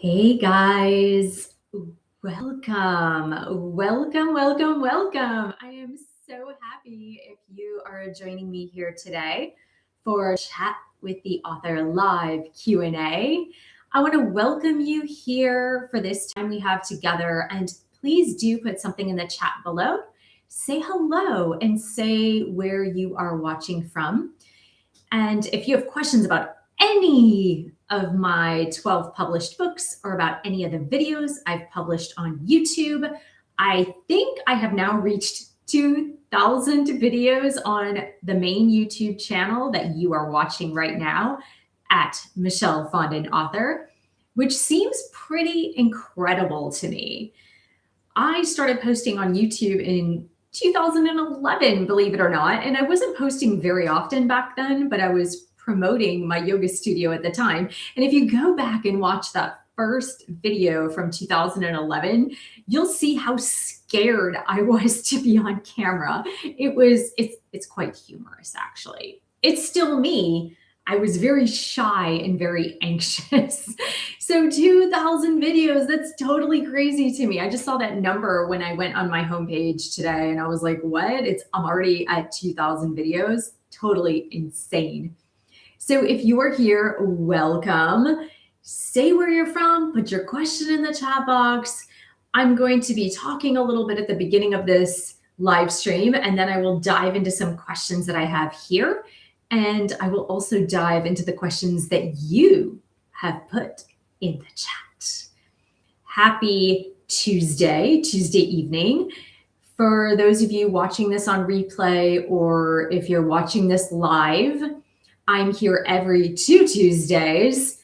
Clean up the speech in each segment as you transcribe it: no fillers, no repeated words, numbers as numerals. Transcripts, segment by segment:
Hey guys, welcome. I am so happy if you are joining me here today for Chat with the Author live Q&A. I want to welcome you here for this time we have together, and please do put something in the chat below. Say hello and say where you are watching from. And if you have questions about any of my 12 published books or about any other videos I've published on YouTube, I think I have now reached 2,000 videos on the main YouTube channel that you are watching right now at Michelle Fondin Author, which seems pretty incredible to me. I started posting on YouTube in 2011, believe it or not. And I wasn't posting very often back then, but I was promoting my yoga studio at the time. And if you go back and watch that first video from 2011, you'll see how scared I was to be on camera. It's quite humorous, actually. It's still me. I was very shy and very anxious. So 2,000 videos, that's totally crazy to me. I just saw that number when I went on my homepage today and I was like, what? I'm already at 2,000 videos. Totally insane. So if you are here, welcome. Say where you're from, put your question in the chat box. I'm going to be talking a little bit at the beginning of this live stream, and then I will dive into some questions that I have here. And I will also dive into the questions that you have put in the chat. Happy Tuesday evening. For those of you watching this on replay, or if you're watching this live, I'm here every 2 Tuesdays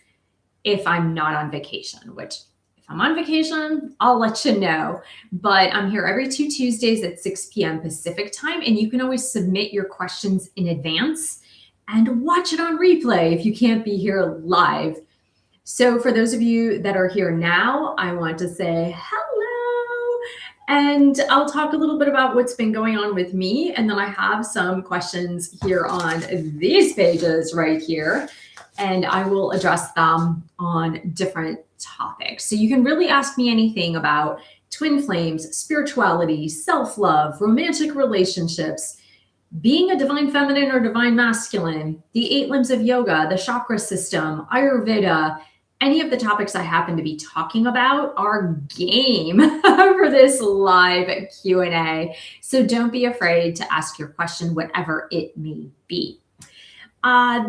if I'm not on vacation, which if I'm on vacation, I'll let you know. But I'm here every 2 Tuesdays at 6 p.m. Pacific time, and you can always submit your questions in advance and watch it on replay if you can't be here live. So for those of you that are here now, I want to say hello, and I'll talk a little bit about what's been going on with me. And then I have some questions here on these pages right here, and I will address them on different topics. So you can really ask me anything about twin flames, spirituality, self-love, romantic relationships, being a divine feminine or divine masculine, the 8 limbs of yoga, the chakra system, Ayurveda. Any of the topics I happen to be talking about are game for this live Q&A. So don't be afraid to ask your question, whatever it may be.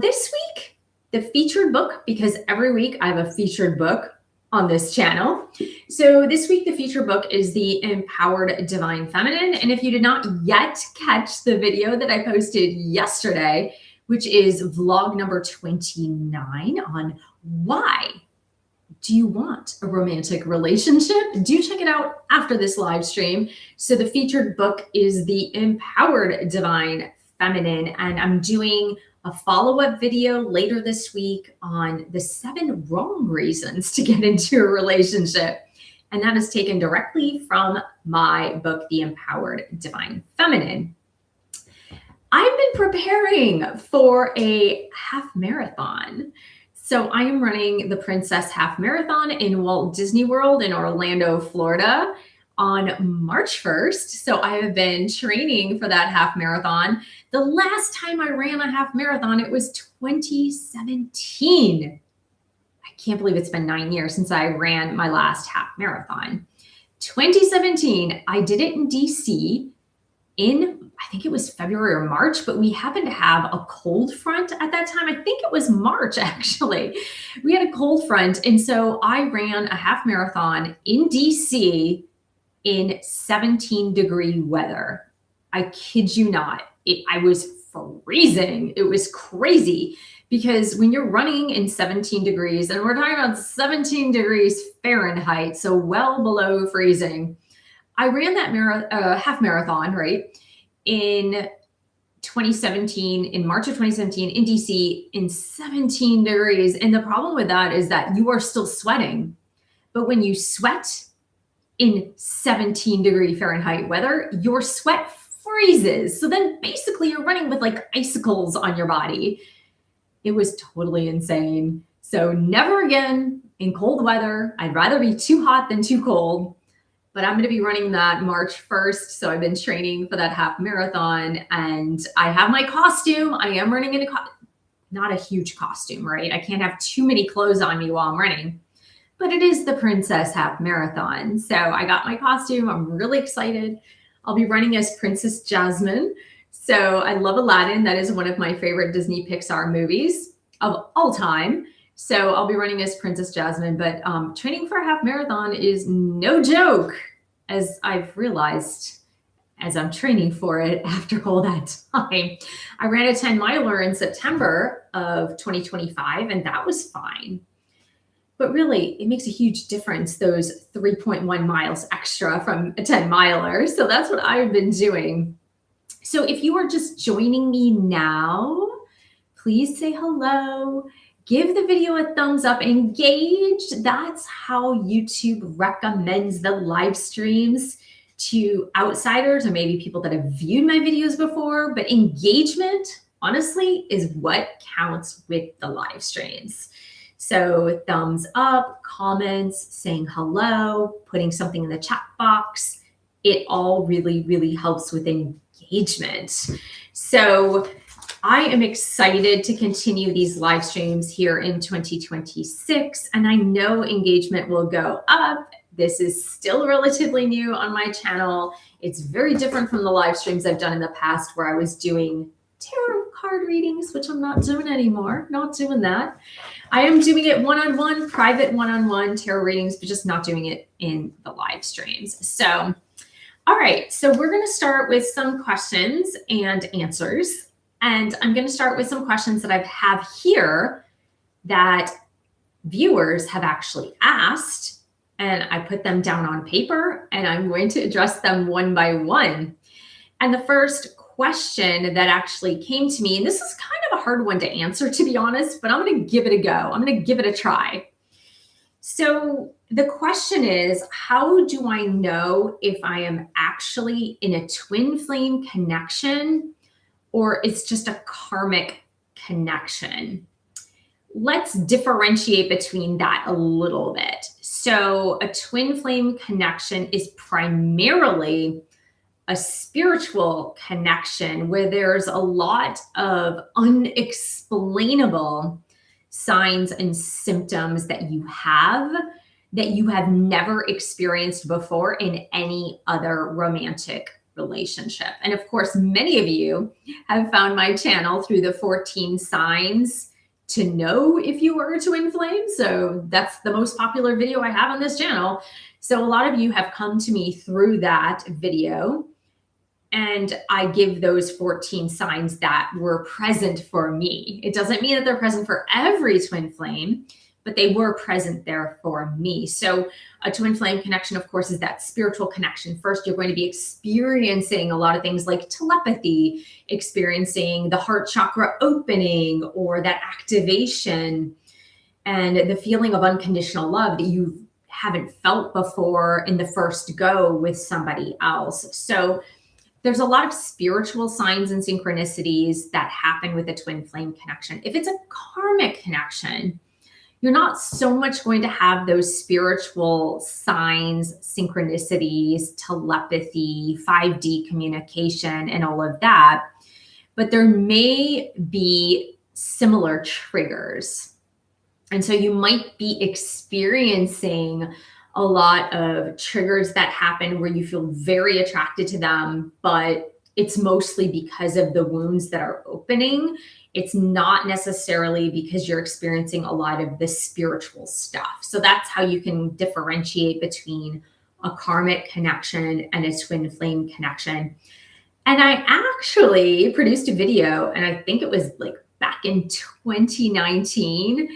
This week, the featured book, because every week I have a featured book on this channel. So this week, the feature book is The Empowered Divine Feminine. And if you did not yet catch the video that I posted yesterday, which is vlog number 29 on why do you want a romantic relationship, do check it out after this live stream. So the featured book is The Empowered Divine Feminine, and I'm doing a follow-up video later this week on the 7 wrong reasons to get into a relationship. And that is taken directly from my book, The Empowered Divine Feminine. I've been preparing for a half marathon. So I am running the Princess Half Marathon in Walt Disney World in Orlando, Florida on March 1st. So I have been training for that half marathon. The last time I ran a half marathon, it was 2017. I can't believe it's been 9 years since I ran my last half marathon. 2017, I did it in DC in, I think it was February or March, but we happened to have a cold front at that time. I think it was March, actually. We had a cold front. And so I ran a half marathon in DC in 17-degree weather. I kid you not. I was freezing. It was crazy because when you're running in 17 degrees, and we're talking about 17 degrees Fahrenheit, so well below freezing, I ran that half marathon, right, in 2017, in March of 2017 in DC in 17 degrees. And the problem with that is that you are still sweating. But when you sweat in 17-degree Fahrenheit weather, your sweat freezes. So then basically you're running with like icicles on your body. It was totally insane. So never again in cold weather. I'd rather be too hot than too cold. But I'm going to be running that March 1st. So I've been training for that half marathon and I have my costume. I am running in not a huge costume, right? I can't have too many clothes on me while I'm running, but it is the Princess Half Marathon. So I got my costume. I'm really excited. I'll be running as Princess Jasmine. So I love Aladdin. That is one of my favorite Disney Pixar movies of all time. So I'll be running as Princess Jasmine, but training for a half marathon is no joke, as I've realized as I'm training for it after all that time. I ran a 10-miler in September of 2025, and that was fine. But really, it makes a huge difference, those 3.1 miles extra from a 10-miler. So that's what I've been doing. So if you are just joining me now, please say hello. Give the video a thumbs up, engage. That's how YouTube recommends the live streams to outsiders or maybe people that have viewed my videos before. But engagement, honestly, is what counts with the live streams. So thumbs up, comments, saying hello, putting something in the chat box. It all really, really helps with engagement. So I am excited to continue these live streams here in 2026, and I know engagement will go up. This is still relatively new on my channel. It's very different from the live streams I've done in the past where I was doing tarot card readings, which I'm not doing anymore. Not doing that. I am doing it one-on-one, private one-on-one tarot readings, but just not doing it in the live streams. So, all right. So we're going to start with some questions and answers. And I'm going to start with some questions that I have here that viewers have actually asked, and I put them down on paper, and I'm going to address them one by one. And the first question that actually came to me, and this is kind of a hard one to answer, to be honest, but I'm going to give it a go. I'm going to give it a try. So the question is, how do I know if I am actually in a twin flame connection or it's just a karmic connection? Let's differentiate between that a little bit. So a twin flame connection is primarily a spiritual connection where there's a lot of unexplainable signs and symptoms that you have never experienced before in any other romantic relationship. And of course, many of you have found my channel through the 14 signs to know if you were a twin flame. So that's the most popular video I have on this channel. So a lot of you have come to me through that video, and I give those 14 signs that were present for me. It doesn't mean that they're present for every twin flame, but they were present there for me. So a twin flame connection, of course, is that spiritual connection. First, you're going to be experiencing a lot of things like telepathy, experiencing the heart chakra opening or that activation, and the feeling of unconditional love that you haven't felt before in the first go with somebody else. So there's a lot of spiritual signs and synchronicities that happen with a twin flame connection. If it's a karmic connection, you're not so much going to have those spiritual signs, synchronicities, telepathy, 5D communication, and all of that. But there may be similar triggers. And so you might be experiencing a lot of triggers that happen where you feel very attracted to them, but it's mostly because of the wounds that are opening. It's not necessarily because you're experiencing a lot of the spiritual stuff. So that's how you can differentiate between a karmic connection and a twin flame connection. And I actually produced a video, and I think it was like back in 2019.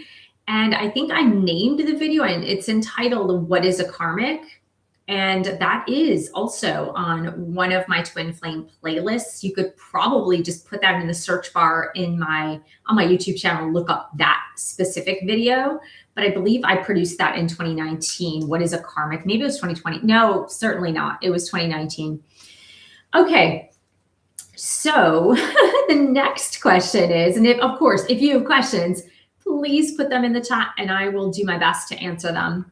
And I think I named the video, and it's entitled, "What is a Karmic?" And that is also on one of my twin flame playlists. You could probably just put that in the search bar on my YouTube channel, look up that specific video. But I believe I produced that in 2019. What is a karmic? Maybe it was 2020. No, certainly not. It was 2019. Okay. So the next question is, and of course, if you have questions, please put them in the chat and I will do my best to answer them.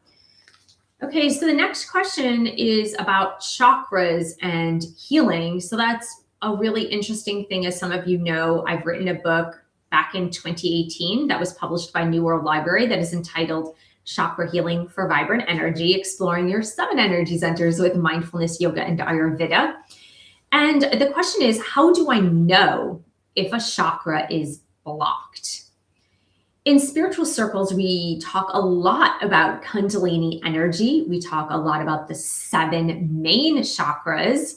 Okay, so the next question is about chakras and healing. So that's a really interesting thing. As some of you know, I've written a book back in 2018 that was published by New World Library that is entitled Chakra Healing for Vibrant Energy, Exploring Your 7 Energy Centers with Mindfulness, Yoga, and Ayurveda. And the question is, how do I know if a chakra is blocked? In spiritual circles, we talk a lot about Kundalini energy. We talk a lot about the 7 main chakras.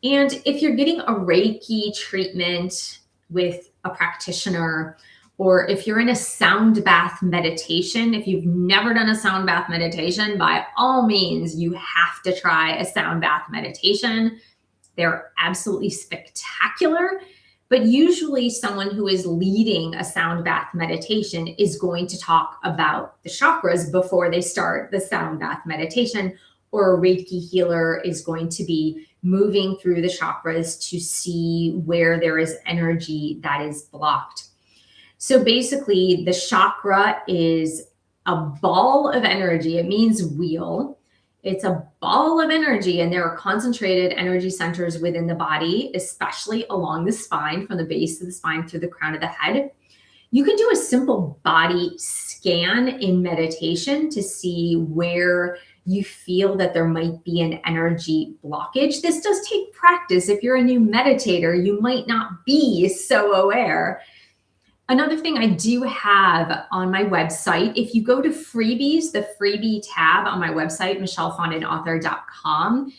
And if you're getting a Reiki treatment with a practitioner, or if you're in a sound bath meditation, if you've never done a sound bath meditation, by all means, you have to try a sound bath meditation. They're absolutely spectacular. But usually someone who is leading a sound bath meditation is going to talk about the chakras before they start the sound bath meditation, or a Reiki healer is going to be moving through the chakras to see where there is energy that is blocked. So basically, the chakra is a ball of energy. It means wheel. It's a ball of energy, and there are concentrated energy centers within the body, especially along the spine, from the base of the spine through the crown of the head. You can do a simple body scan in meditation to see where you feel that there might be an energy blockage. This does take practice. If you're a new meditator, you might not be so aware. Another thing I do have on my website, if you go to freebies, the freebie tab on my website, michellefondinauthor.com,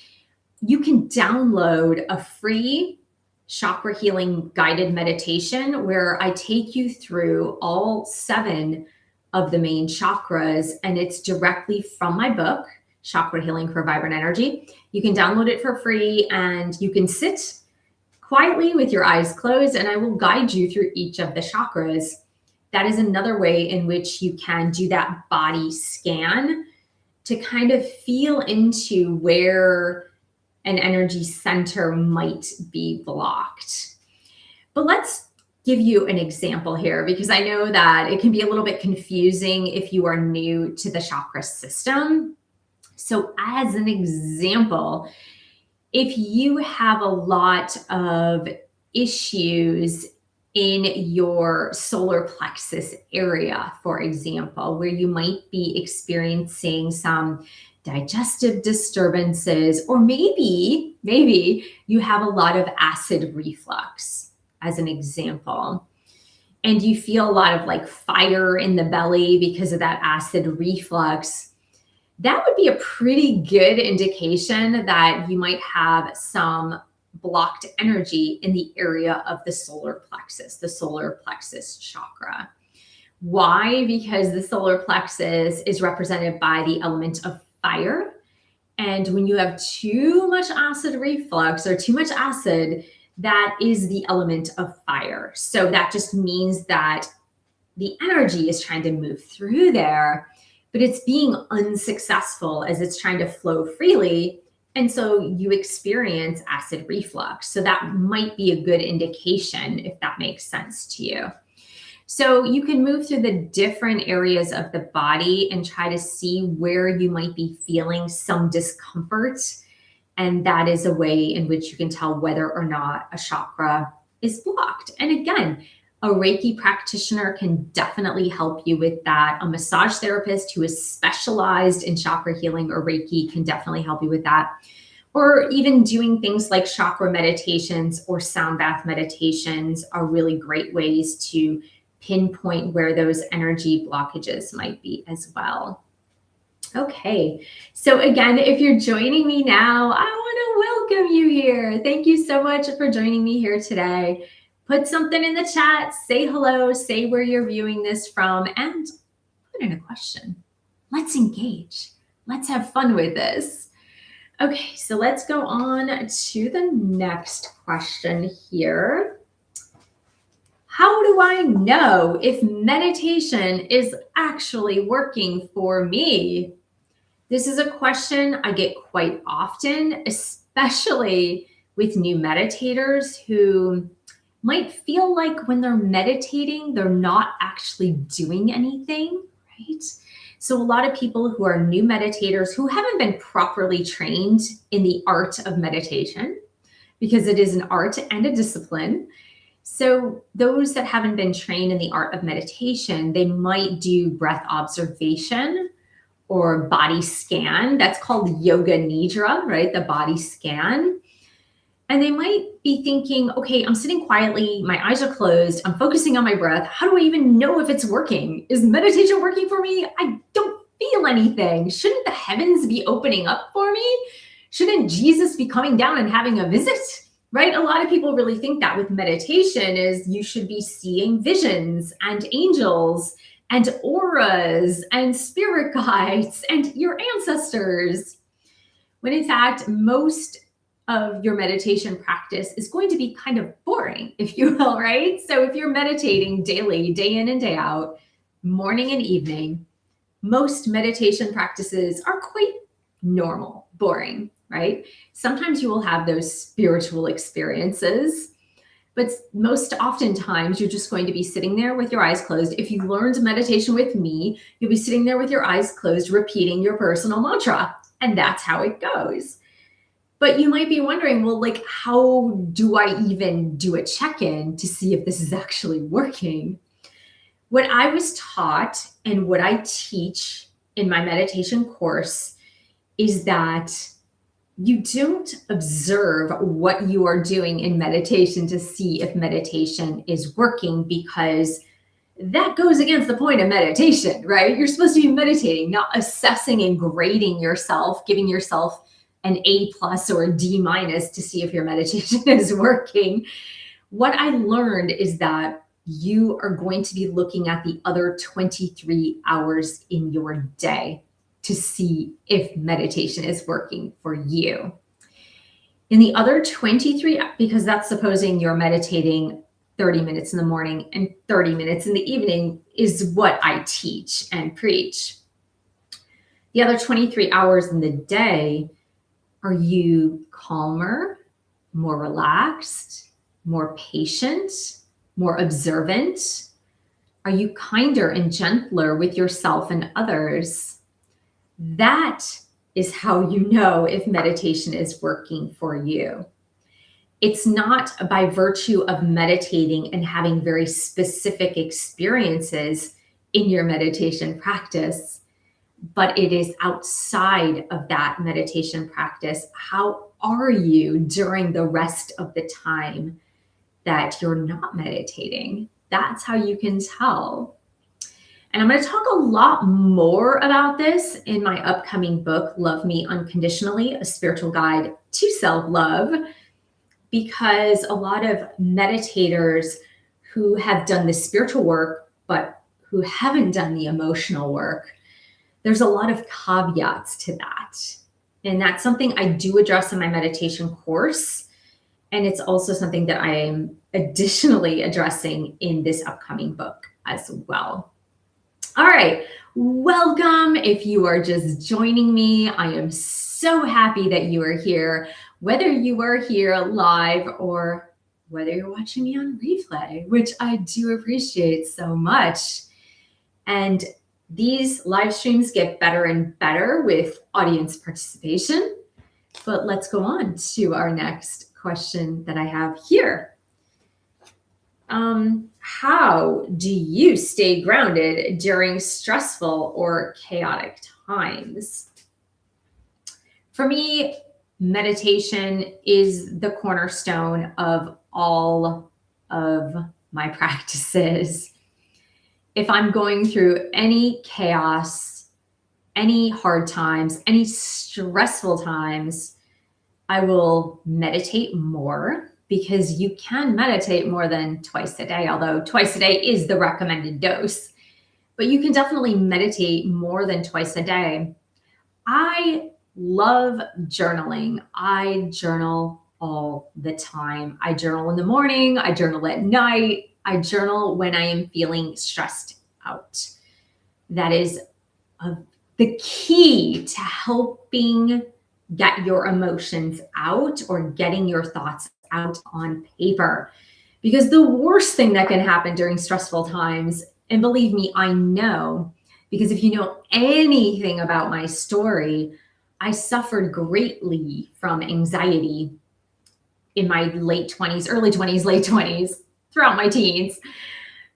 you can download a free chakra healing guided meditation where I take you through all 7 of the main chakras, and it's directly from my book, Chakra Healing for Vibrant Energy. You can download it for free, and you can sit quietly with your eyes closed, and I will guide you through each of the chakras. That is another way in which you can do that body scan to kind of feel into where an energy center might be blocked. But let's give you an example here, because I know that it can be a little bit confusing if you are new to the chakra system. So as an example, if you have a lot of issues in your solar plexus area, for example, where you might be experiencing some digestive disturbances, or maybe you have a lot of acid reflux, as an example, and you feel a lot of like fire in the belly because of that acid reflux, that would be a pretty good indication that you might have some blocked energy in the area of the solar plexus chakra. Why? Because the solar plexus is represented by the element of fire. And when you have too much acid reflux or too much acid, that is the element of fire. So that just means that the energy is trying to move through there, but it's being unsuccessful as it's trying to flow freely. And so you experience acid reflux. So that might be a good indication, if that makes sense to you. So you can move through the different areas of the body and try to see where you might be feeling some discomfort. And that is a way in which you can tell whether or not a chakra is blocked. And again, a Reiki practitioner can definitely help you with that. A massage therapist who is specialized in chakra healing or Reiki can definitely help you with that. Or even doing things like chakra meditations or sound bath meditations are really great ways to pinpoint where those energy blockages might be as well. Okay, so again, if you're joining me now, I want to welcome you here. Thank you so much for joining me here today. Put something in the chat, say hello, say where you're viewing this from, and put in a question. Let's engage. Let's have fun with this. Okay, so let's go on to the next question here. How do I know if meditation is actually working for me? This is a question I get quite often, especially with new meditators who might feel like when they're meditating, they're not actually doing anything, right? So a lot of people who are new meditators who haven't been properly trained in the art of meditation, because it is an art and a discipline. So those that haven't been trained in the art of meditation, they might do breath observation or body scan. That's called yoga nidra, right? The body scan. And they might be thinking, okay, I'm sitting quietly, my eyes are closed, I'm focusing on my breath. How do I even know if it's working? Is meditation working for me? I don't feel anything. Shouldn't the heavens be opening up for me? Shouldn't Jesus be coming down and having a visit? Right? A lot of people really think that with meditation is you should be seeing visions and angels and auras and spirit guides and your ancestors. When in fact, most of your meditation practice is going to be kind of boring, if you will, right? So if you're meditating daily, day in and day out, morning and evening, most meditation practices are quite normal, boring, right? Sometimes you will have those spiritual experiences, but most oftentimes you're just going to be sitting there with your eyes closed. If you learned meditation with me, you'll be sitting there with your eyes closed, repeating your personal mantra, and that's how it goes. But you might be wondering, well, like, how do I even do a check-in to see if this is actually working? What I was taught and what I teach in my meditation course is that you don't observe what you are doing in meditation to see if meditation is working, because that goes against the point of meditation, right? You're supposed to be meditating, not assessing and grading yourself, giving yourself an A+ or a D- to see if your meditation is working. What I learned is that you are going to be looking at the other 23 hours in your day to see if meditation is working for you. In the other 23, because that's supposing you're meditating 30 minutes in the morning and 30 minutes in the evening, is what I teach and preach. The other 23 hours in the day, are you calmer, more relaxed, more patient, more observant? Are you kinder and gentler with yourself and others? That is how you know if meditation is working for you. It's not by virtue of meditating and having very specific experiences in your meditation practice, but it is outside of that meditation practice. How are you during the rest of the time that you're not meditating? That's how you can tell. And I'm going to talk a lot more about this in my upcoming book, Love Me Unconditionally, A Spiritual Guide to Self-Love, because a lot of meditators who have done the spiritual work, but who haven't done the emotional work, there's a lot of caveats to that. And that's something I do address in my meditation course. And it's also something that I am additionally addressing in this upcoming book as well. All right, welcome. If you are just joining me, I am so happy that you are here, whether you are here live or whether you're watching me on replay, which I do appreciate so much. And these live streams get better and better with audience participation. But let's go on to our next question that I have here. How do you stay grounded during stressful or chaotic times? For me, meditation is the cornerstone of all of my practices. If I'm going through any chaos, any hard times, any stressful times, I will meditate more, because you can meditate more than twice a day, although twice a day is the recommended dose. But you can definitely meditate more than twice a day. I love journaling. I journal all the time. I journal in the morning. I journal at night. I journal when I am feeling stressed out. That is the key to helping get your emotions out or getting your thoughts out on paper. Because the worst thing that can happen during stressful times, and believe me, I know, because if you know anything about my story, I suffered greatly from anxiety in my late 20s, early 20s, late 20s, throughout my teens.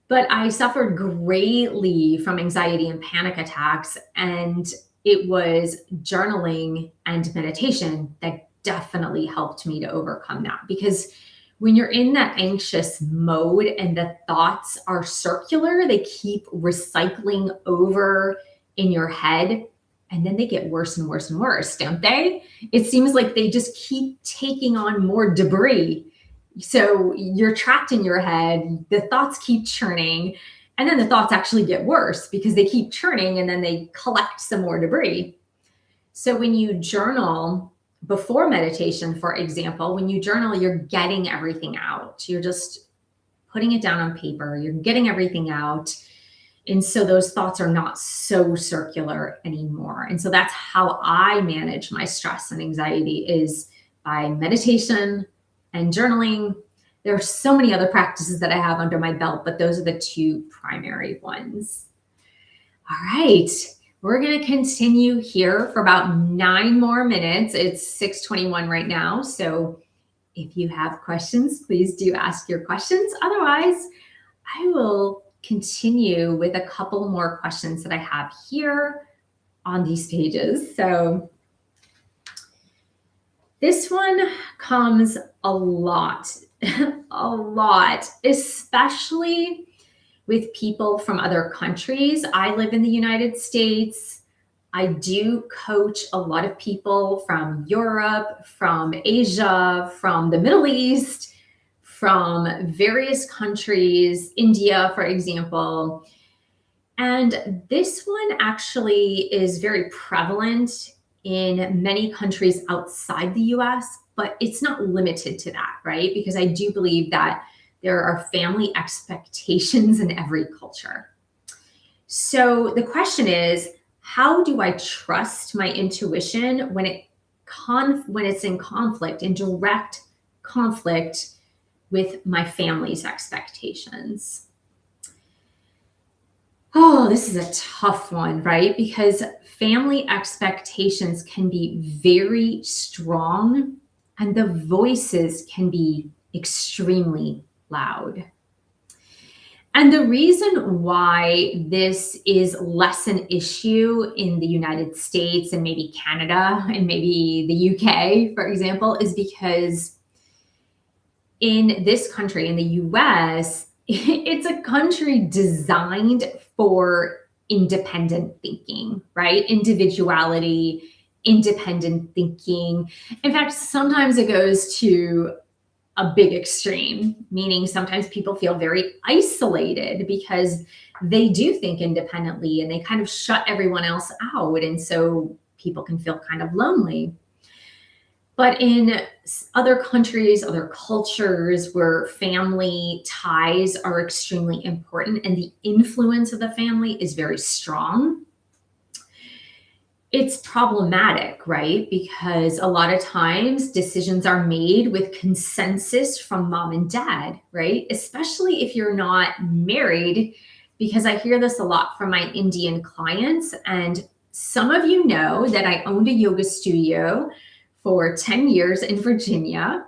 But I suffered greatly from anxiety and panic attacks. And it was journaling and meditation that definitely helped me to overcome that. Because when you're in that anxious mode and the thoughts are circular, they keep recycling over in your head, and then they get worse and worse and worse, don't they? It seems like they just keep taking on more debris. So you're trapped in your head, the thoughts keep churning, and then the thoughts actually get worse because they keep churning and then they collect some more debris. So when you journal before meditation, for example, when you journal, you're getting everything out. You're just putting it down on paper. You're getting everything out. And so those thoughts are not so circular anymore. And so that's how I manage my stress and anxiety, is by meditation and journaling. There are so many other practices that I have under my belt, but those are the two primary ones. All right. We're going to continue here for about 9 more minutes. It's 6:21 right now. So if you have questions, please do ask your questions. Otherwise, I will continue with a couple more questions that I have here on these pages. So this one comes a lot, especially with people from other countries. I live in the United States. I do coach a lot of people from Europe, from Asia, from the Middle East, from various countries, India, for example. And this one actually is very prevalent in many countries outside the US, but it's not limited to that, right? Because I do believe that there are family expectations in every culture. So the question is, how do I trust my intuition when it's in conflict, in direct conflict with my family's expectations? Oh, this is a tough one, right? Because family expectations can be very strong and the voices can be extremely loud. And the reason why this is less an issue in the United States and maybe Canada and maybe the UK, for example, is because in this country, in the US, it's a country designed for independent thinking, right? Individuality, independent thinking. In fact, sometimes it goes to a big extreme, meaning sometimes people feel very isolated because they do think independently and they kind of shut everyone else out. And so people can feel kind of lonely. But in other countries, other cultures where family ties are extremely important and the influence of the family is very strong, it's problematic, right? Because a lot of times decisions are made with consensus from mom and dad, right? Especially if you're not married, because I hear this a lot from my Indian clients. And some of you know that I owned a yoga studio for 10 years in Virginia.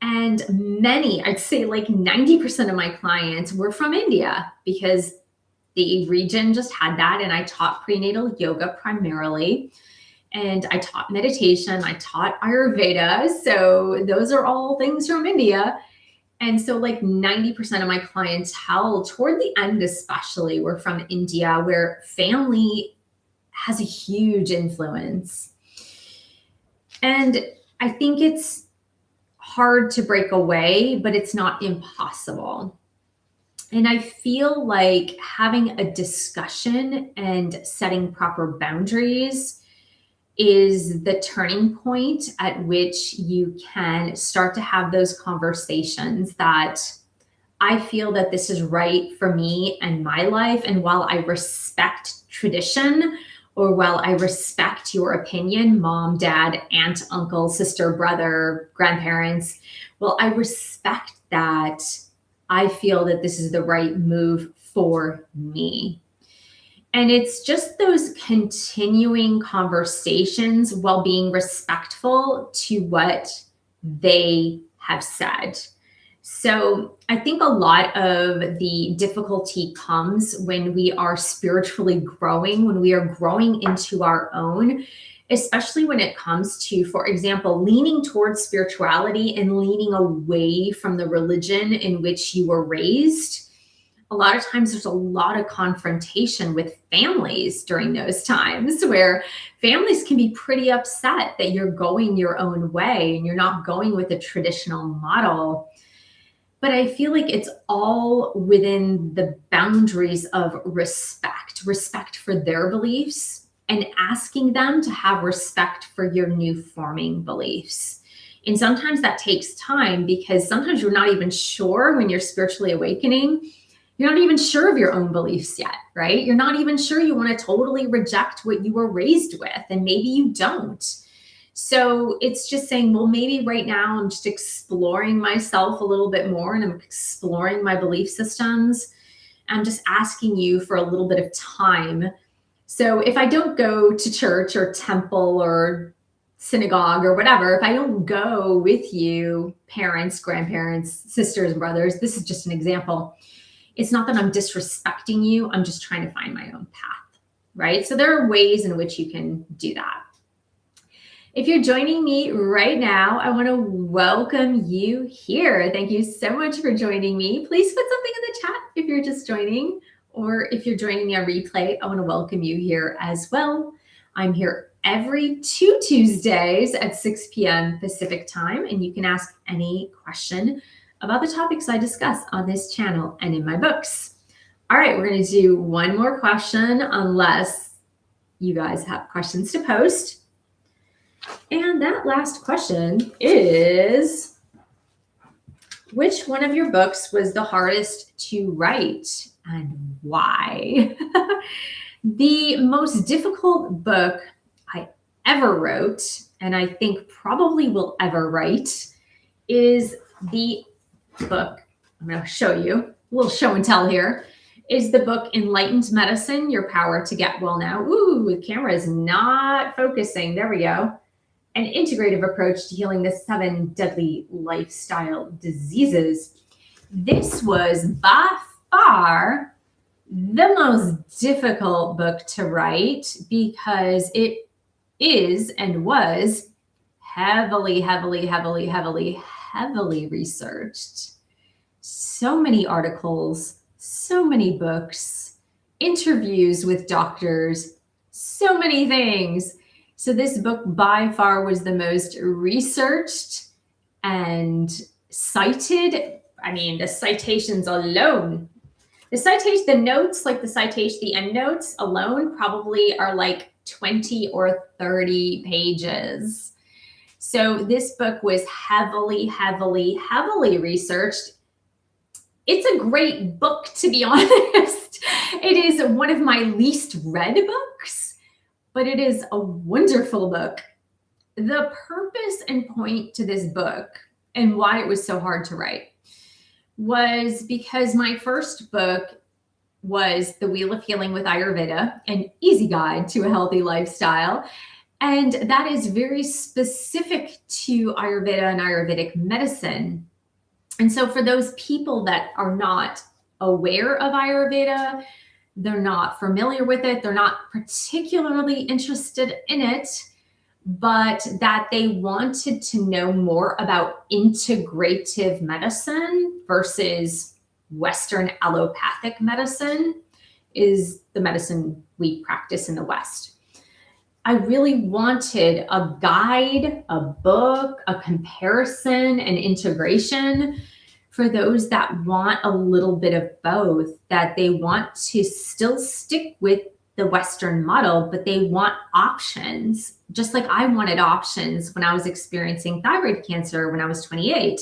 And many, I'd say like 90% of my clients were from India because the region just had that. And I taught prenatal yoga primarily. And I taught meditation. I taught Ayurveda. So those are all things from India. And so like 90% of my clientele toward the end, especially, were from India, where family has a huge influence. And I think it's hard to break away, but it's not impossible. And I feel like having a discussion and setting proper boundaries is the turning point at which you can start to have those conversations that I feel that this is right for me and my life. And while I respect tradition, or while I respect your opinion, mom, dad, aunt, uncle, sister, brother, grandparents, well, I respect that. I feel that this is the right move for me. And it's just those continuing conversations while being respectful to what they have said. So I think a lot of the difficulty comes when we are spiritually growing, when we are growing into our own, especially when it comes to, for example, leaning towards spirituality and leaning away from the religion in which you were raised. A lot of times there's a lot of confrontation with families during those times where families can be pretty upset that you're going your own way and you're not going with a traditional model. But I feel like it's all within the boundaries of respect for their beliefs, and asking them to have respect for your new forming beliefs. And sometimes that takes time, because sometimes you're not even sure when you're spiritually awakening. You're not even sure of your own beliefs yet, right? You're not even sure you want to totally reject what you were raised with, and maybe you don't. So it's just saying, well, maybe right now I'm just exploring myself a little bit more, and I'm exploring my belief systems. I'm just asking you for a little bit of time. So if I don't go to church or temple or synagogue or whatever, if I don't go with you, parents, grandparents, sisters, and brothers, this is just an example. It's not that I'm disrespecting you. I'm just trying to find my own path, right? So there are ways in which you can do that. If you're joining me right now, I want to welcome you here. Thank you so much for joining me. Please put something in the chat if you're just joining, or if you're joining me on replay, I want to welcome you here as well. I'm here every 2 Tuesdays at 6 p.m. Pacific time, and you can ask any question about the topics I discuss on this channel and in my books. All right, we're going to do one more question, unless you guys have questions to post. And that last question is, which one of your books was the hardest to write and why? The most difficult book I ever wrote, and I think probably will ever write, is the book, I'm going to show you, a little show and tell here, is the book Enlightened Medicine, Your Power to Get Well Now. Ooh, the camera is not focusing. There we go. An integrative approach to healing the 7 deadly lifestyle diseases. This was by far the most difficult book to write, because it is and was heavily researched. So many articles, so many books, interviews with doctors, so many things. So this book by far was the most researched and cited. I mean, the citations alone, the notes, like the end notes alone probably are like 20 or 30 pages. So this book was heavily researched. It's a great book, to be honest. It is one of my least read books, but it is a wonderful book. The purpose and point to this book, and why it was so hard to write, was because my first book was The Wheel of Healing with Ayurveda, an easy guide to a healthy lifestyle. And that is very specific to Ayurveda and Ayurvedic medicine. And so for those people that are not aware of Ayurveda, they're not familiar with it, they're not particularly interested in it, but that they wanted to know more about integrative medicine versus Western allopathic medicine, is the medicine we practice in the West. I really wanted a guide, a book, a comparison, an integration for those that want a little bit of both, that they want to still stick with the Western model, but they want options, just like I wanted options when I was experiencing thyroid cancer when I was 28.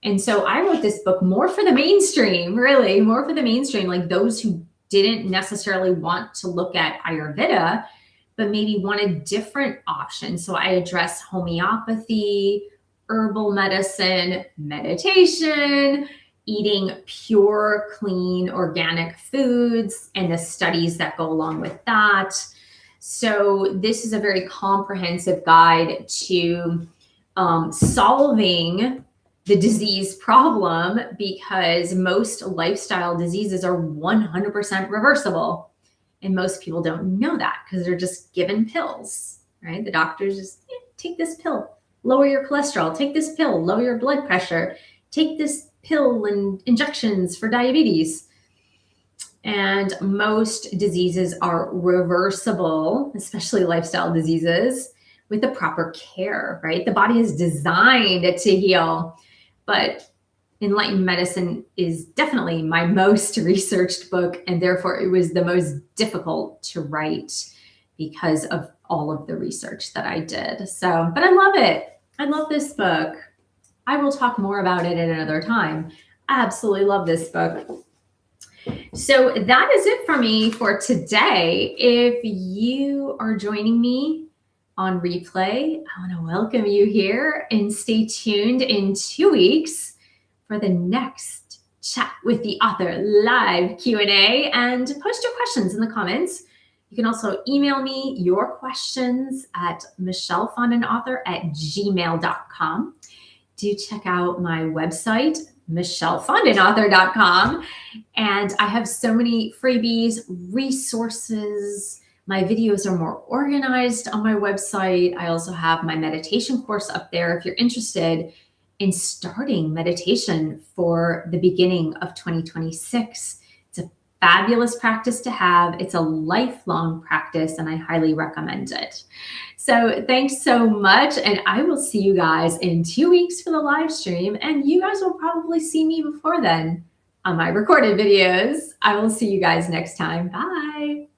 And so I wrote this book more for the mainstream, really, more for the mainstream, like those who didn't necessarily want to look at Ayurveda, but maybe wanted different options. So I address homeopathy, herbal medicine, meditation, eating pure, clean, organic foods and the studies that go along with that. So this is a very comprehensive guide to solving the disease problem, because most lifestyle diseases are 100% reversible. And most people don't know that because they're just given pills, right? The doctors just take this pill, lower your cholesterol, take this pill, lower your blood pressure, take this pill and injections for diabetes. And most diseases are reversible, especially lifestyle diseases, with the proper care, right? The body is designed to heal, but Enlightened Medicine is definitely my most researched book, and therefore it was the most difficult to write because of all of the research that I did. So, but I love it. I love this book. I will talk more about it at another time. I absolutely love this book. So that is it for me for today. If you are joining me on replay, I want to welcome you here, and stay tuned in 2 weeks for the next Chat with the Author live Q&A, and post your questions in the comments. You can also email me your questions at michellefondinauthor@gmail.com. Do check out my website, michellefondinauthor.com. And I have so many freebies, resources. My videos are more organized on my website. I also have my meditation course up there if you're interested in starting meditation for the beginning of 2026. It's a fabulous practice to have. It's a lifelong practice, and I highly recommend it. So thanks so much, and I will see you guys in 2 weeks for the live stream, and you guys will probably see me before then on my recorded videos. I will see you guys next time. Bye.